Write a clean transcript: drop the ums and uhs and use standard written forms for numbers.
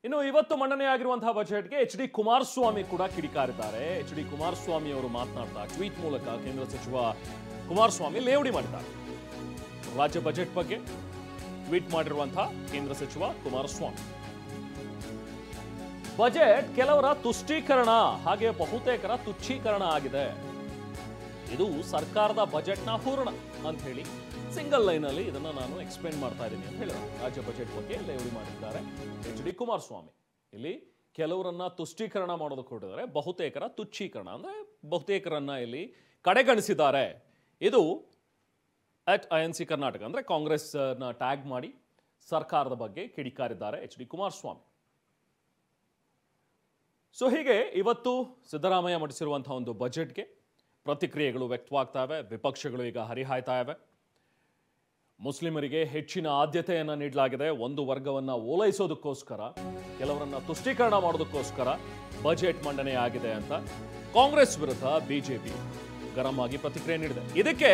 ಇನ್ನು ಇವತ್ತು ಮಂಡನೆಯಾಗಿರುವಂತಹ ಬಜೆಟ್ಗೆ ಎಚ್ ಡಿ ಕುಮಾರಸ್ವಾಮಿ ಕೂಡ ಕಿಡಿಕಾರಿದ್ದಾರೆ. ಎಚ್ ಡಿ ಕುಮಾರಸ್ವಾಮಿ ಅವರು ಮಾತನಾಡ್ತಾ ಟ್ವೀಟ್ ಮೂಲಕ ಕೇಂದ್ರ ಸಚಿವ ಕುಮಾರಸ್ವಾಮಿ ಲೇವಡಿ ಮಾಡಿದ್ದಾರೆ. ರಾಜ್ಯ ಬಜೆಟ್ ಬಗ್ಗೆ ಟ್ವೀಟ್ ಮಾಡಿರುವಂತಹ ಕೇಂದ್ರ ಸಚಿವ ಕುಮಾರಸ್ವಾಮಿ, ಬಜೆಟ್ ಕೆಲವರ ತುಷ್ಟೀಕರಣ ಹಾಗೆ ಬಹುತೇಕರ ತುಚ್ಛೀಕರಣ ಆಗಿದೆ. ಇದು ಸರ್ಕಾರದ ಬಜೆಟ್ನ ಹೂರಣ ಅಂತ ಹೇಳಿ ಸಿಂಗಲ್ ಲೈನ್ ಅಲ್ಲಿ ಇದನ್ನ ನಾನು ಎಕ್ಸ್ಪ್ಲೇನ್ ಮಾಡ್ತಾ ಇದ್ದೀನಿ ಅಂತ ಹೇಳಿದ್ರು. ರಾಜ್ಯ ಬಜೆಟ್ ಬಗ್ಗೆ ಲೇವಡಿ ಮಾಡಿದ್ದಾರೆ ಎಚ್ ಡಿ ಕುಮಾರಸ್ವಾಮಿ. ಇಲ್ಲಿ ಕೆಲವರನ್ನ ತುಷ್ಟೀಕರಣ ಮಾಡೋದಕ್ಕೆ ಹೊರಟಿದ್ದಾರೆ, ಬಹುತೇಕರ ತುಚ್ಛೀಕರಣ ಅಂದ್ರೆ ಬಹುತೇಕರನ್ನ ಇಲ್ಲಿ ಕಡೆಗಣಿಸಿದ್ದಾರೆ. ಇದು @INC ಕರ್ನಾಟಕ ಅಂದ್ರೆ ಕಾಂಗ್ರೆಸ್ ನ ಟ್ಯಾಗ್ ಮಾಡಿ ಸರ್ಕಾರದ ಬಗ್ಗೆ ಕಿಡಿಕಾರಿದ್ದಾರೆ ಎಚ್ ಡಿ ಕುಮಾರಸ್ವಾಮಿ. ಸೊ ಹೀಗೆ ಇವತ್ತು ಸಿದ್ದರಾಮಯ್ಯ ಮಂಡಿಸಿರುವಂತಹ ಒಂದು ಬಜೆಟ್ಗೆ ಪ್ರತಿಕ್ರಿಯೆಗಳು ವ್ಯಕ್ತವಾಗ್ತಾ ಇವೆ. ವಿಪಕ್ಷಗಳು ಈಗ ಹರಿಹಾಯ್ತಾ ಇವೆ. ಮುಸ್ಲಿಮರಿಗೆ ಹೆಚ್ಚಿನ ಆದ್ಯತೆಯನ್ನು ನೀಡಲಾಗಿದೆ. ಒಂದು ವರ್ಗವನ್ನ ಓಲೈಸೋದಕ್ಕೋಸ್ಕರ, ಕೆಲವರನ್ನ ತುಷ್ಟೀಕರಣ ಮಾಡೋದಕ್ಕೋಸ್ಕರ ಬಜೆಟ್ ಮಂಡನೆ ಆಗಿದೆ ಅಂತ ಕಾಂಗ್ರೆಸ್ ವಿರುದ್ಧ ಬಿಜೆಪಿ ಗರಂ ಆಗಿ ಪ್ರತಿಕ್ರಿಯೆ ನೀಡಿದೆ. ಇದಕ್ಕೆ